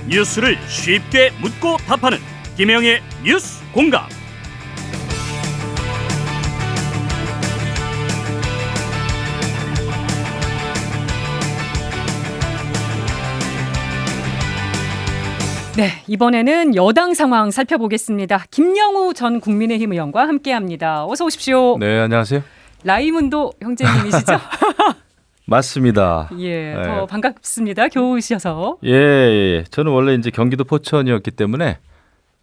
뉴스를 쉽게 묻고 답하는 김영의 뉴스 공감. 네, 이번에는 여당 상황 살펴보겠습니다. 김영우 전 국민의힘 의원과 함께합니다. 어서 오십시오. 네, 안녕하세요. 라이문도 형제님이시죠? 맞습니다. 예, 네. 더 반갑습니다. 교우셔서. 예. 저는 원래 이제 경기도 포천이었기 때문에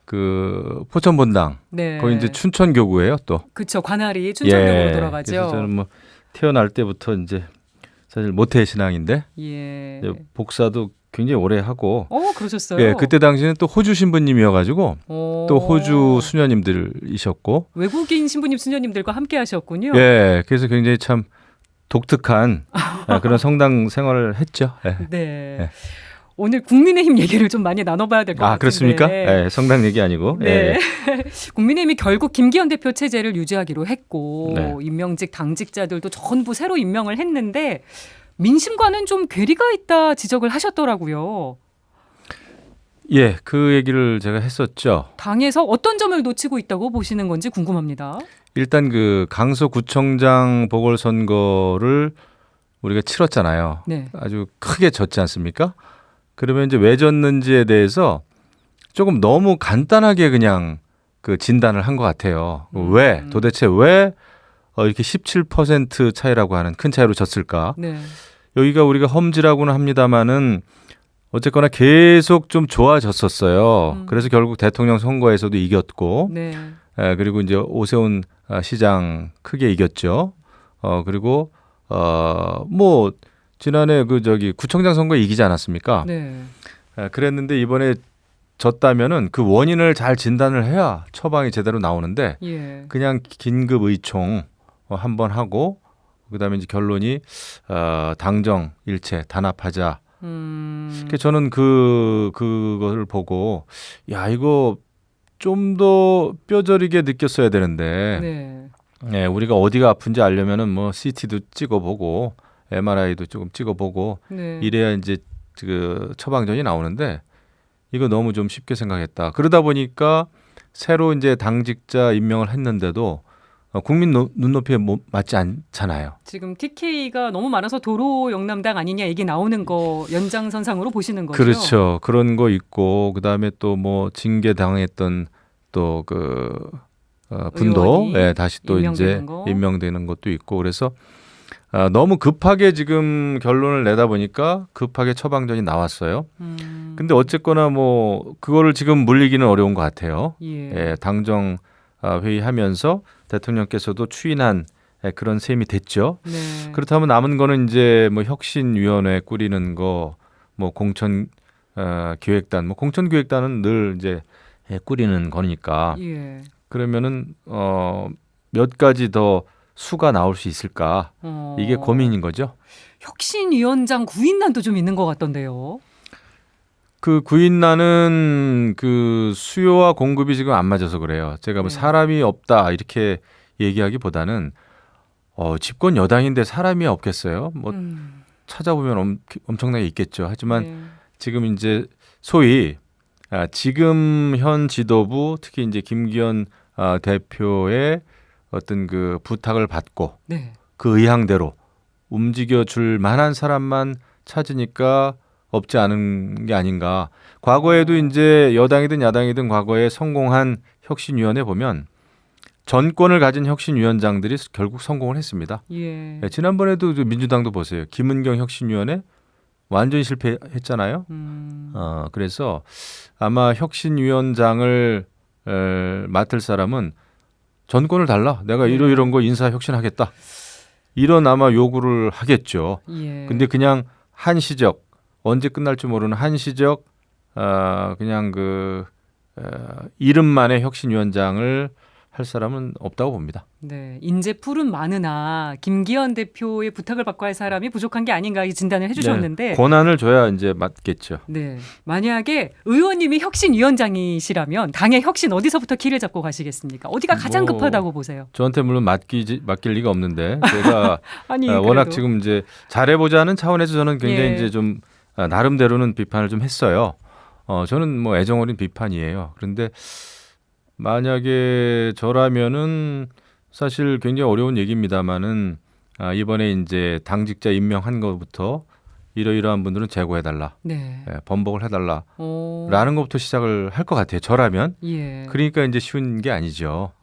그 포천 본당, 네. 거기 이제 춘천 교구예요, 또. 그렇죠. 관할이 춘천교구로 예, 돌아가죠. 그래서 저는 뭐 태어날 때부터 이제 사실 모태 신앙인데 예. 이제 복사도 굉장히 오래 하고. 그러셨어요? 예, 그때 당시에는 또 호주 신부님이어가지고 오. 또 호주 수녀님들이셨고. 외국인 신부님 수녀님들과 함께하셨군요. 예, 그래서 굉장히 참 독특한 그런 성당 생활을 했죠. 예. 네. 예. 오늘 국민의힘 얘기를 좀 많이 나눠봐야 될 것 같은데. 그렇습니까? 예, 성당 얘기 아니고. 네. 예. 국민의힘이 결국 김기현 대표 체제를 유지하기로 했고 네. 임명직 당직자들도 전부 새로 임명을 했는데 민심과는 좀 괴리가 있다 지적을 하셨더라고요. 예, 그 얘기를 제가 했었죠. 당에서 어떤 점을 놓치고 있다고 보시는 건지 궁금합니다. 일단 그 강서구청장 보궐선거를 우리가 치렀잖아요. 네. 아주 크게 졌지 않습니까? 그러면 이제 왜 졌는지에 대해서 조금 너무 간단하게 그냥 그 진단을 한 것 같아요. 왜 도대체 왜 이렇게 17% 차이라고 하는 큰 차이로 졌을까? 네. 여기가 우리가 험지라고는 합니다마는 어쨌거나 계속 좀 좋아졌었어요. 그래서 결국 대통령 선거에서도 이겼고, 네. 그리고 이제 오세훈 시장 크게 이겼죠. 그리고 뭐 지난해 그 구청장 선거에 이기지 않았습니까? 네. 그랬는데 이번에 졌다면은 그 원인을 잘 진단을 해야 처방이 제대로 나오는데 예. 그냥 긴급 의총 한번 하고 그다음에 이제 결론이 당정 일체 단합하자. 그래서 저는 그걸 보고 야 이거 좀 더 뼈저리게 느꼈어야 되는데 네. 예, 우리가 어디가 아픈지 알려면은 뭐 CT도 찍어보고 MRI도 조금 찍어보고 네. 이래야 이제 그 처방전이 나오는데 이거 너무 좀 쉽게 생각했다. 그러다 보니까 새로 이제 당직자 임명을 했는데도 국민 눈높이에 맞지 않잖아요. 지금 TK가 너무 많아서 도로 영남당 아니냐 얘기 나오는 거 연장선상으로 보시는 거죠? 그렇죠. 그런 거 있고 그다음에 또 뭐 징계 당했던 또 그 분도 다시 또 이제 임명되는 것도 있고 그래서 너무 급하게 지금 결론을 내다 보니까 급하게 처방전이 나왔어요. 근데 어쨌거나 뭐 그거를 지금 물리기는 어려운 것 같아요. 예. 당정 회의하면서 대통령께서도 추인한 그런 셈이 됐죠. 네. 그렇다면 남은 거는 이제 뭐 혁신위원회 꾸리는 거, 뭐 공천 기획단, 뭐 공천 기획단은 늘 이제 꾸리는 거니까. 예. 그러면은 몇 가지 더 수가 나올 수 있을까? 이게 고민인 거죠. 혁신위원장 구인난도 좀 있는 것 같던데요. 그 구인난은 그 수요와 공급이 지금 안 맞아서 그래요. 제가 뭐 사람이 없다 이렇게 얘기하기보다는 집권 여당인데 사람이 없겠어요? 뭐 찾아보면 엄청나게 있겠죠. 하지만 지금 이제 소위 지금 현 지도부 특히 이제 김기현 대표의 어떤 그 부탁을 받고 그 의향대로 움직여 줄 만한 사람만 찾으니까 없지 않은 게 아닌가. 과거에도 이제 여당이든 야당이든 과거에 성공한 혁신위원회 보면 전권을 가진 혁신위원장들이 결국 성공을 했습니다. 예. 지난번에도 민주당도 보세요. 김은경 혁신위원회 완전히 실패했잖아요. 그래서 아마 혁신위원장을 맡을 사람은 전권을 달라. 내가 이런 거 인사 혁신하겠다. 이런 아마 요구를 하겠죠. 근데 그냥 한시적 언제 끝날지 모르는 한시적 그냥 그 이름만의 혁신위원장을 할 사람은 없다고 봅니다. 네, 인재 풀은 많으나 김기현 대표의 부탁을 받고 할 사람이 부족한 게 아닌가 이 진단을 해주셨는데 권한을 줘야 이제 맞겠죠. 네, 만약에 의원님이 혁신위원장이시라면 당의 혁신 어디서부터 키를 잡고 가시겠습니까? 어디가 가장 급하다고 보세요? 저한테 물론 맡길 리가 없는데 제가 아니, 워낙 지금 이제 잘해보자는 차원에서 저는 굉장히 이제 좀 나름대로는 비판을 좀 했어요. 저는 뭐 애정 어린 비판이에요. 그런데 만약에 저라면은 사실 굉장히 어려운 얘기입니다만은 이번에 이제 당직자 임명한 것부터 이러이러한 분들은 제고해달라, 네. 번복을 해달라. 오. 라는 것부터 시작을 할 것 같아요. 저라면. 예. 그러니까 이제 쉬운 게 아니죠.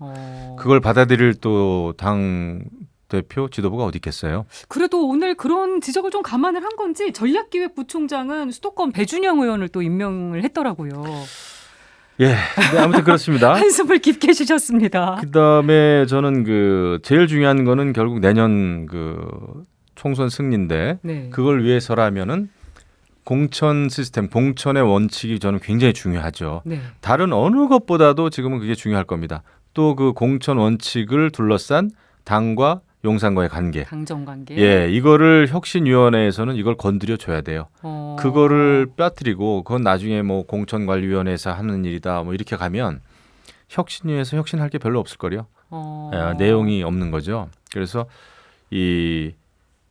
그걸 받아들일 또 당 대표 지도부가 어디 있겠어요? 그래도 오늘 그런 지적을 좀 감안을 한 건지 전략기획부총장은 수도권 배준영 의원을 또 임명을 했더라고요. 예. 근데 아무튼 그렇습니다. 한숨을 깊게 쉬셨습니다. 그다음에 저는 그 제일 중요한 거는 결국 내년 그 총선 승리인데 네. 그걸 위해서라면은 공천 시스템, 공천의 원칙이 저는 굉장히 중요하죠. 네. 다른 어느 것보다도 지금은 그게 중요할 겁니다. 또 그 공천 원칙을 둘러싼 당과 용산과의 관계. 당정관계. 예, 이거를 혁신위원회에서는 이걸 건드려 줘야 돼요. 그거를 빠뜨리고 그건 나중에 뭐 공천관리위원회에서 하는 일이다 뭐 이렇게 가면 혁신위에서 혁신할 게 별로 없을 거요. 내용이 없는 거죠. 그래서 이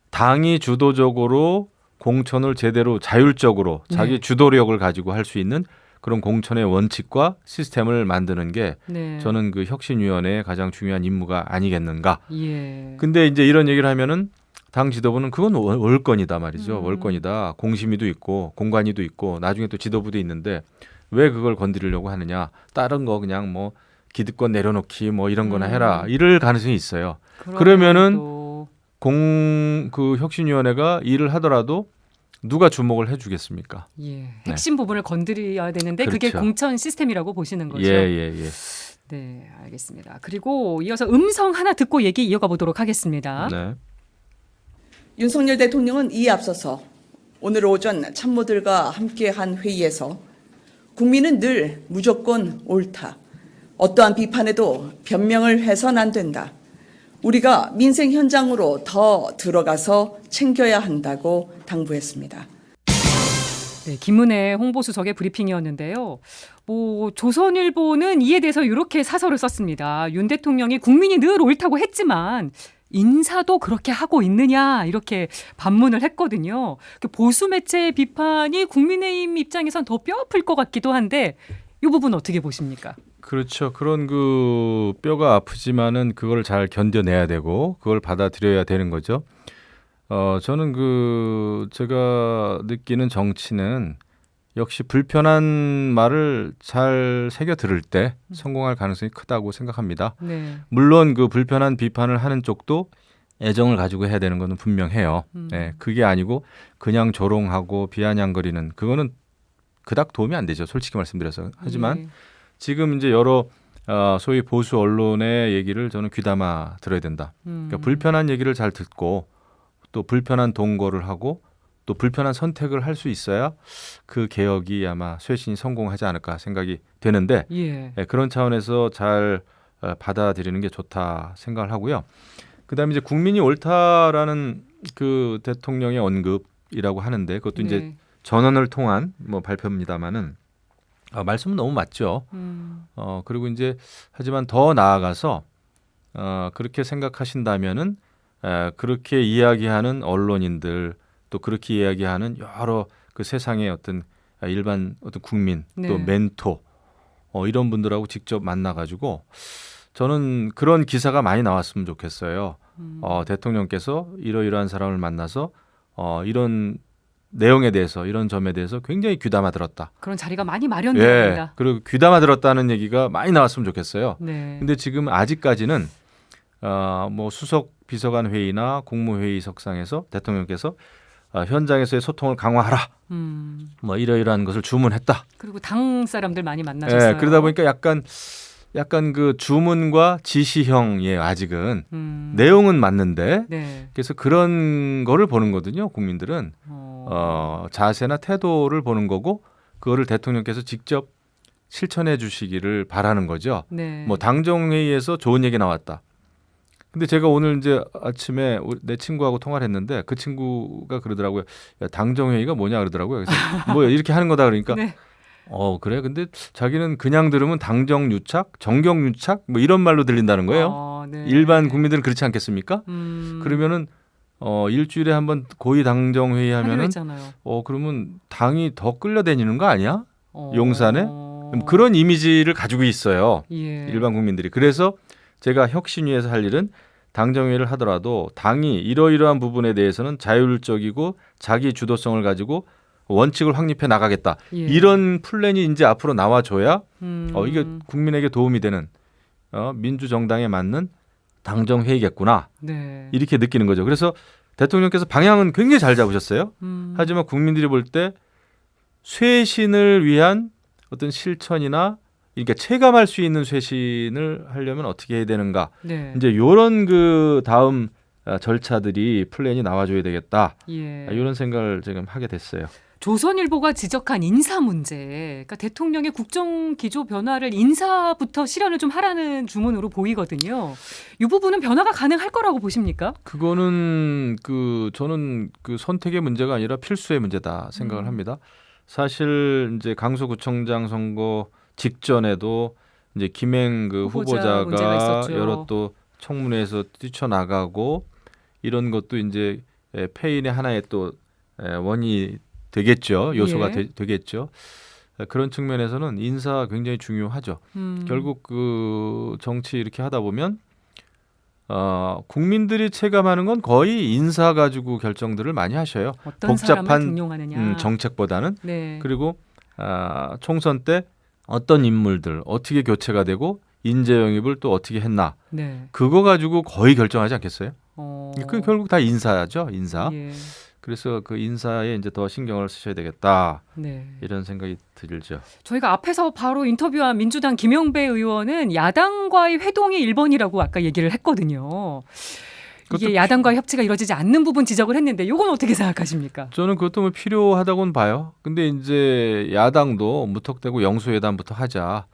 당이 주도적으로 공천을 제대로 자율적으로 자기 네. 주도력을 가지고 할 수 있는 그런 공천의 원칙과 시스템을 만드는 게 네. 저는 그 혁신위원회의 가장 중요한 임무가 아니겠는가. 예. 근데 이제 이런 얘기를 하면은 당 지도부는 그건 월권이다 말이죠. 음. 월권이다. 공심위도 있고 공관위도 있고 나중에 또 지도부도 있는데 왜 그걸 건드리려고 하느냐. 다른 거 그냥 뭐 기득권 내려놓기 뭐 이런 거나 해라. 이럴 가능성이 있어요. 그러면은 그 혁신위원회가 일을 하더라도 누가 주목을 해주겠습니까? 예. 핵심 부분을 건드려야 되는데 그게 그렇죠. 공천 시스템이라고 보시는 거죠. 예. 네, 알겠습니다. 그리고 이어서 음성 하나 듣고 얘기 이어가 보도록 하겠습니다. 네. 윤석열 대통령은 이에 앞서서 오늘 오전 참모들과 함께한 회의에서 국민은 늘 무조건 옳다. 어떠한 비판에도 변명을 해선 안 된다. 우리가 민생 현장으로 더 들어가서 챙겨야 한다고 당부했습니다. 네, 김은혜 홍보수석의 브리핑이었는데요. 조선일보는 이에 대해서 이렇게 사설을 썼습니다. 윤 대통령이 국민이 늘 옳다고 했지만 인사도 그렇게 하고 있느냐 이렇게 반문을 했거든요. 보수 매체의 비판이 국민의힘 입장에선 더 뼈아플 것 같기도 한데 이 부분 어떻게 보십니까? 그렇죠. 그런 그 뼈가 아프지만은 그걸 잘 견뎌내야 되고 그걸 받아들여야 되는 거죠. 저는 제가 느끼는 정치는 역시 불편한 말을 잘 새겨 들을 때 성공할 가능성이 크다고 생각합니다. 네. 물론 그 불편한 비판을 하는 쪽도 애정을 가지고 해야 되는 것은 분명해요. 네, 그게 아니고 그냥 조롱하고 비아냥거리는 그거는 그닥 도움이 안 되죠. 솔직히 말씀드려서. 하지만 예. 지금 이제 여러 소위 보수 언론의 얘기를 저는 귀담아 들어야 된다. 그러니까 불편한 얘기를 잘 듣고 또 불편한 동거를 하고 또 불편한 선택을 할 수 있어야 그 개혁이 아마 쇄신이 성공하지 않을까 생각이 되는데 예. 그런 차원에서 잘 받아들이는 게 좋다 생각을 하고요. 그다음에 이제 국민이 옳다라는 그 대통령의 언급이라고 하는데 그것도 이제 네. 전원을 통한 뭐 발표입니다만은 말씀은 너무 맞죠. 그리고 이제 하지만 더 나아가서 그렇게 생각하신다면은 그렇게 이야기하는 언론인들 또 그렇게 이야기하는 여러 그 세상의 어떤 일반 어떤 국민 네. 또 멘토 이런 분들하고 직접 만나가지고 저는 그런 기사가 많이 나왔으면 좋겠어요. 대통령께서 이러이러한 사람을 만나서 이런 내용에 대해서 이런 점에 대해서 굉장히 귀담아 들었다. 그런 자리가 많이 마련됩니다. 그리고 귀담아 들었다는 얘기가 많이 나왔으면 좋겠어요. 네. 근데 지금 아직까지는 뭐 수석 비서관 회의나 국무회의석상에서 대통령께서 현장에서의 소통을 강화하라. 뭐 이러이러한 것을 주문했다. 그리고 당 사람들 많이 만나셨어요. 그러다 보니까 약간 그 주문과 지시형이에요. 아직은 내용은 맞는데 네. 그래서 그런 거를 보는 거거든요. 국민들은 자세나 태도를 보는 거고 그거를 대통령께서 직접 실천해 주시기를 바라는 거죠. 네. 뭐 당정회의에서 좋은 얘기 나왔다. 근데 제가 오늘 이제 아침에 내 친구하고 통화를 했는데 그 친구가 그러더라고요. 야, 당정회의가 뭐냐 그러더라고요. 그래서 뭐 이렇게 하는 거다 그러니까 네. 그래? 근데 자기는 그냥 들으면 당정유착, 정경유착 뭐 이런 말로 들린다는 거예요. 네. 일반 국민들은 그렇지 않겠습니까? 그러면은 일주일에 한번 고위 당정회의 하면은 하기로 했잖아요. 그러면 당이 더 끌려다니는 거 아니야? 용산에 그런 이미지를 가지고 있어요. 예. 일반 국민들이. 그래서 제가 혁신위에서 할 일은 당정회의를 하더라도 당이 이러이러한 부분에 대해서는 자율적이고 자기 주도성을 가지고 원칙을 확립해 나가겠다. 예. 이런 플랜이 이제 앞으로 나와줘야 이게 음. 국민에게 도움이 되는 민주정당에 맞는 당정회의겠구나. 네. 이렇게 느끼는 거죠. 그래서 대통령께서 방향은 굉장히 잘 잡으셨어요. 음. 하지만 국민들이 볼 때 쇄신을 위한 어떤 실천이나 이렇게 체감할 수 있는 쇄신을 하려면 어떻게 해야 되는가. 네. 이제 이런 그 다음 절차들이 플랜이 나와줘야 되겠다. 예. 이런 생각을 지금 하게 됐어요. 조선일보가 지적한 인사 문제, 그러니까 대통령의 국정 기조 변화를 인사부터 실현을 좀 하라는 주문으로 보이거든요. 이 부분은 변화가 가능할 거라고 보십니까? 그거는 저는 그 선택의 문제가 아니라 필수의 문제다 생각을 합니다. 사실 이제 강서구청장 선거 직전에도 이제 김행 그 후보자 문제가 후보자가 있었죠. 여러 또 청문회에서 뛰쳐나가고 이런 것도 이제 패인의 하나의 또 원인이 되겠죠. 요소가 예. 되겠죠. 그런 측면에서는 인사가 굉장히 중요하죠. 결국 그 정치 이렇게 하다 보면 국민들이 체감하는 건 거의 인사 가지고 결정들을 많이 하셔요. 어떤 사람을 복잡한 등용하느냐. 정책보다는. 네. 그리고 총선 때 어떤 인물들 어떻게 교체가 되고 인재 영입을 또 어떻게 했나 네. 그거 가지고 거의 결정하지 않겠어요? 어. 그 결국 다 인사죠, 인사. 예. 그래서 그 인사에 이제 더 신경을 쓰셔야 되겠다 네. 이런 생각이 들죠. 저희가 앞에서 바로 인터뷰한 민주당 김영배 의원은 야당과의 회동이 1번이라고 아까 얘기를 했거든요. 이게 그것도 야당과의 협치가 이루어지지 않는 부분 지적을 했는데 이건 어떻게 생각하십니까? 저는 그것도 뭐 필요하다고는 봐요. 근데 이제 야당도 무턱대고 영수회담부터 하자.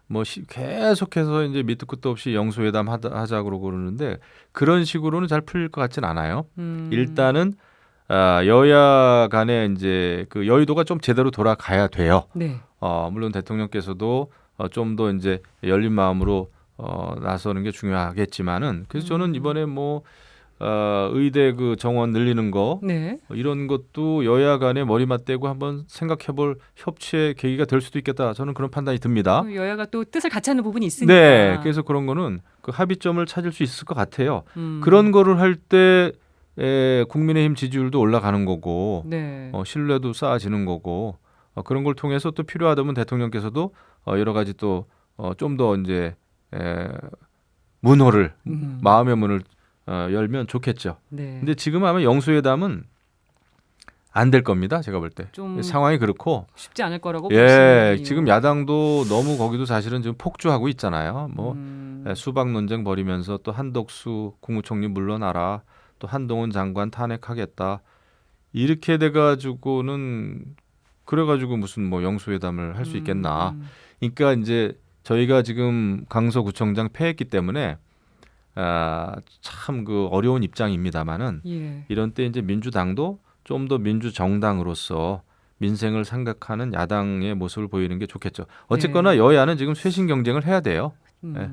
뭐 계속해서 이제 밑도 끝도 없이 영수회담 하자 그러는데 그런 식으로는 잘 풀릴 것 같진 않아요. 일단은 여야 간에 이제 그 여의도가 좀 제대로 돌아가야 돼요. 네. 물론 대통령께서도 좀 더 이제 열린 마음으로 나서는 게 중요하겠지만은 그래서 저는 이번에 뭐 의대 그 정원 늘리는 거 네. 이런 것도 여야 간에 머리 맞대고 한번 생각해볼 협치의 계기가 될 수도 있겠다. 저는 그런 판단이 듭니다. 여야가 또 뜻을 같이 하는 부분이 있으니까. 네, 그래서 그런 거는 그 합의점을 찾을 수 있을 것 같아요. 음. 그런 거를 할 때 국민의힘 지지율도 올라가는 거고 네. 신뢰도 쌓아지는 거고 그런 걸 통해서 또 필요하다면 대통령께서도 여러 가지 또 좀 더 이제 문호를 마음의 문을 열면 좋겠죠. 네. 근데 지금 아마 영수회담은 안 될 겁니다. 제가 볼 때 좀 상황이 그렇고 쉽지 않을 거라고 예 보시는군요. 지금 야당도 너무 거기도 사실은 지금 폭주하고 있잖아요. 뭐 음. 수박 논쟁 벌이면서 또 한덕수 국무총리 물러나라 또 한동훈 장관 탄핵하겠다 이렇게 돼가지고는 그래가지고 무슨 뭐 영수회담을 할 수 있겠나. 그러니까 이제 저희가 지금 강서구청장 패했기 때문에 참 그 어려운 입장입니다만은 예. 이런 때 이제 민주당도 좀 더 민주정당으로서 민생을 생각하는 야당의 모습을 보이는 게 좋겠죠. 어쨌거나 여야는 지금 쇄신 경쟁을 해야 돼요. 네.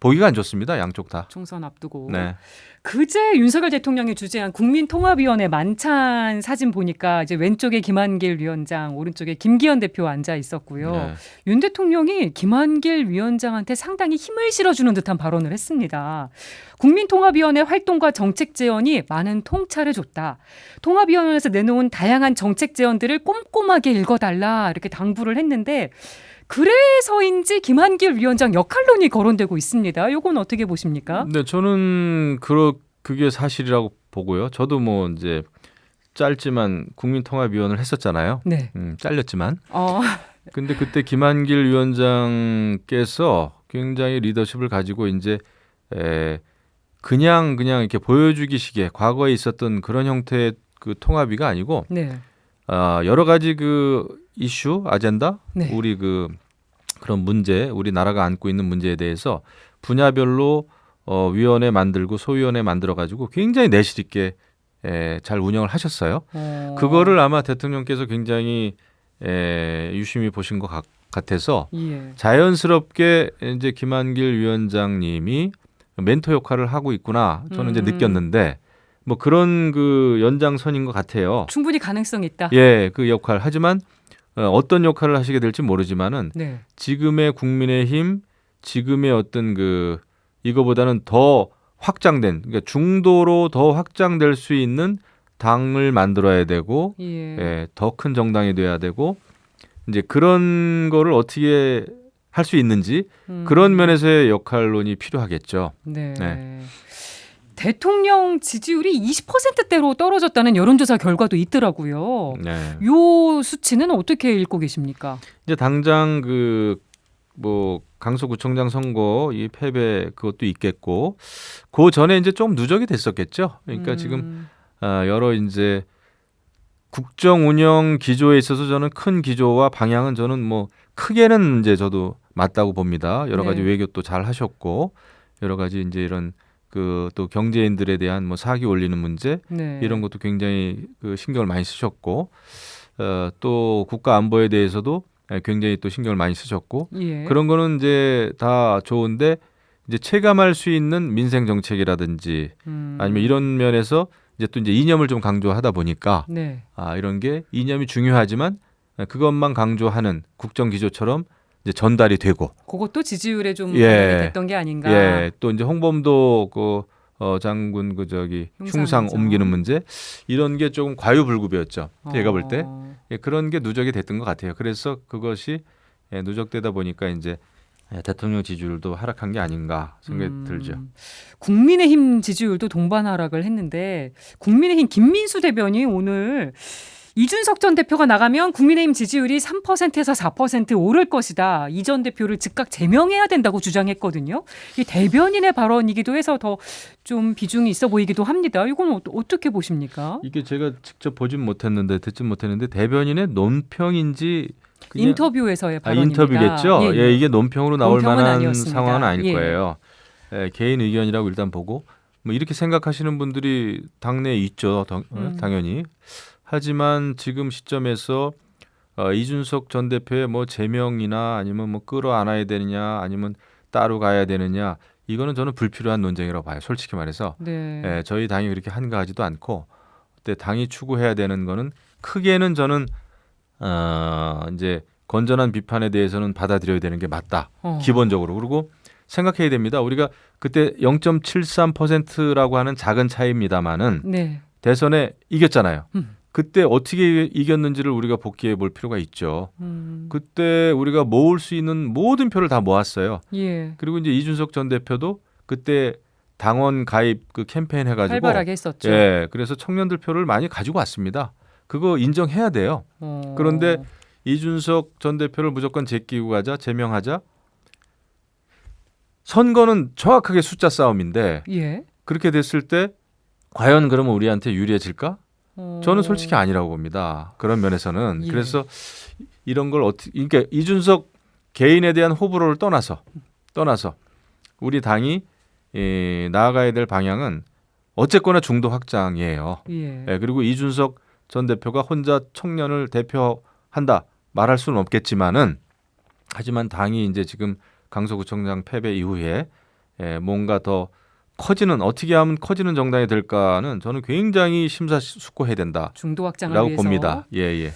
보기가 안 좋습니다. 양쪽 다. 총선 앞두고. 네. 그제 윤석열 대통령이 주재한 국민통합위원회 만찬 사진 보니까 이제 왼쪽에 김한길 위원장, 오른쪽에 김기현 대표 앉아 있었고요. 네. 윤 대통령이 김한길 위원장한테 상당히 힘을 실어주는 듯한 발언을 했습니다. 국민통합위원회 활동과 정책 제언이 많은 통찰을 줬다. 통합위원회에서 내놓은 다양한 정책 제언들을 꼼꼼하게 읽어달라 이렇게 당부를 했는데 그래서인지 김한길 위원장 역할론이 거론되고 있습니다. 이건 어떻게 보십니까? 네, 저는 그게 사실이라고 보고요. 저도 뭐 이제 짧지만 국민통합위원회를 했었잖아요. 네. 잘렸지만. 근데 그때 김한길 위원장께서 굉장히 리더십을 가지고 이제 그냥 이렇게 보여주기식의 과거에 있었던 그런 형태의 그 통합위가 아니고 네. 여러 가지 그 이슈, 아젠다, 네. 우리 그런 문제, 우리나라가 안고 있는 문제에 대해서 분야별로 위원회 만들고 소위원회 만들어 가지고 굉장히 내실 있게 잘 운영을 하셨어요. 그거를 아마 대통령께서 굉장히 유심히 보신 것 같아서 예. 자연스럽게 이제 김한길 위원장님이 멘토 역할을 하고 있구나 저는 이제 느꼈는데 뭐 그런 그 연장선인 것 같아요. 충분히 가능성 있다. 예, 그 역할. 하지만 어떤 역할을 하시게 될지 모르지만은 네. 지금의 국민의힘, 지금의 어떤 이거보다는 더 확장된, 그러니까 중도로 더 확장될 수 있는 당을 만들어야 되고, 예. 더 큰 정당이 돼야 되고, 이제 그런 거를 어떻게 할 수 있는지 그런 면에서의 역할론이 필요하겠죠. 네. 네. 대통령 지지율이 20%대로 떨어졌다는 여론조사 결과도 있더라고요. 네. 요 수치는 어떻게 읽고 계십니까? 이제 당장 강서구청장 선거 이 패배 그것도 있겠고, 그 전에 이제 좀 누적이 됐었겠죠. 그러니까 지금 여러 이제 국정 운영 기조에 있어서 저는 큰 기조와 방향은 저는 뭐 크게는 이제 저도 맞다고 봅니다. 여러 가지 네. 외교도 잘 하셨고, 여러 가지 이제 이런 또 경제인들에 대한 뭐 사기 올리는 문제 네. 이런 것도 굉장히 신경을 많이 쓰셨고, 또 국가 안보에 대해서도 굉장히 또 신경을 많이 쓰셨고, 예. 그런 거는 이제 다 좋은데, 이제 체감할 수 있는 민생 정책이라든지 아니면 이런 면에서 이제 또 이제 이념을 좀 강조하다 보니까 네. 이런 게 이념이 중요하지만 그것만 강조하는 국정 기조처럼 이제 전달이 되고, 그것도 지지율에 좀 예. 반영이 됐던 게 아닌가. 예, 또 이제 홍범도 장군 흉상 흉상이죠. 옮기는 문제 이런 게 조금 과유불급이었죠. 제가 볼 때 어. 그런 게 누적이 됐던 것 같아요. 그래서 그것이 누적되다 보니까 이제 대통령 지지율도 하락한 게 아닌가 생각이 들죠. 국민의힘 지지율도 동반 하락을 했는데 국민의힘 김민수 대변이 오늘 이준석 전 대표가 나가면 국민의힘 지지율이 3%에서 4% 오를 것이다. 이 전 대표를 즉각 제명해야 된다고 주장했거든요. 이 대변인의 발언이기도 해서 더 좀 비중이 있어 보이기도 합니다. 이건 어떻게 보십니까? 이게 제가 직접 보진 못했는데 듣진 못했는데 대변인의 논평인지 그냥 인터뷰에서의 발언입니다. 인터뷰겠죠. 예, 이게 논평으로 나올 논평은 만한 아니었습니다. 상황은 아닐 예. 거예요. 개인 의견이라고 일단 보고 뭐 이렇게 생각하시는 분들이 당내에 있죠. 당연히. 하지만 지금 시점에서 이준석 전 대표의 뭐 제명이나 아니면 뭐 끌어안아야 되느냐 아니면 따로 가야 되느냐 이거는 저는 불필요한 논쟁이라고 봐요. 솔직히 말해서 네. 저희 당이 그렇게 한가하지도 않고, 그때 당이 추구해야 되는 거는 크게는 저는 이제 건전한 비판에 대해서는 받아들여야 되는 게 맞다. 기본적으로. 그리고 생각해야 됩니다. 우리가 그때 0.73%라고 하는 작은 차이입니다만은 네. 대선에 이겼잖아요. 그때 어떻게 이겼는지를 우리가 복기해 볼 필요가 있죠. 그때 우리가 모을 수 있는 모든 표를 다 모았어요. 예. 그리고 이제 이준석 전 대표도 그때 당원 가입 캠페인 해가지고 활발하게 했었죠. 예, 그래서 청년들 표를 많이 가지고 왔습니다. 그거 인정해야 돼요. 그런데 이준석 전 대표를 무조건 제끼고 가자, 제명하자. 선거는 정확하게 숫자 싸움인데 예. 그렇게 됐을 때 과연 그러면 우리한테 유리해질까? 저는 솔직히 아니라고 봅니다. 그런 면에서는. 예. 그래서 이런 걸 그러니까 이준석 개인에 대한 호불호를 떠나서 우리 당이 나아가야 될 방향은 어쨌거나 중도 확장이에요. 예. 그리고 이준석 전 대표가 혼자 청년을 대표한다 말할 수는 없겠지만은, 하지만 당이 이제 지금 강서구청장 패배 이후에 뭔가 더 어떻게 하면 커지는 정당이 될까는 저는 굉장히 심사숙고해야 된다라고 중도 확장을 위해서. 봅니다. 예.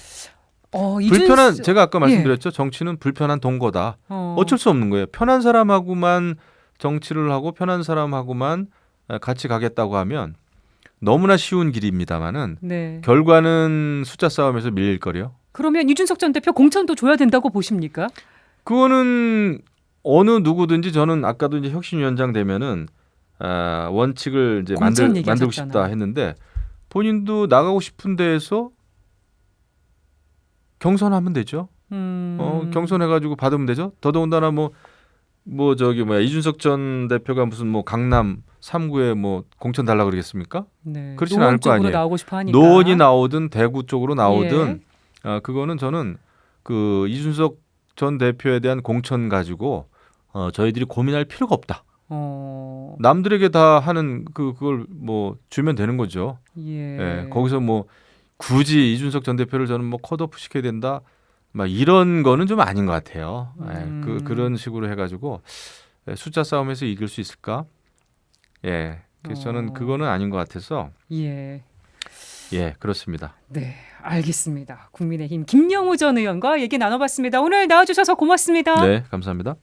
이준석- 제가 아까 말씀드렸죠. 정치는 불편한 동거다. 어쩔 수 없는 거예요. 편한 사람하고만 정치를 하고 편한 사람하고만 같이 가겠다고 하면 너무나 쉬운 길입니다만은 네. 결과는 숫자 싸움에서 밀릴 거래요. 그러면 이준석 전 대표 공천도 줘야 된다고 보십니까? 그거는 어느 누구든지 저는 아까도 이제 혁신위원장 되면은 원칙을 이제 공천 만들고 얘기하셨잖아요. 싶다 했는데 본인도 나가고 싶은 데에서 경선하면 되죠. 경선해가지고 받으면 되죠. 더더군다나 이준석 전 대표가 무슨 강남 3구에 공천 달라 그러겠습니까? 네. 그렇진 않을 거 노원 쪽으로 아니에요. 나오고 싶어 하니까. 노원이 나오든 대구 쪽으로 나오든 그거는 저는 이준석 전 대표에 대한 공천 가지고 저희들이 고민할 필요가 없다. 남들에게 다 하는 그걸 주면 되는 거죠. 예. 거기서 굳이 이준석 전 대표를 저는 컷오프 시켜야 된다. 이런 거는 좀 아닌 것 같아요. 그런 식으로 해가지고 숫자 싸움에서 이길 수 있을까? 그래서 저는 그거는 아닌 것 같아서. 예. 예, 그렇습니다. 네, 알겠습니다. 국민의힘 김영우 전 의원과 얘기 나눠봤습니다. 오늘 나와주셔서 고맙습니다. 네, 감사합니다.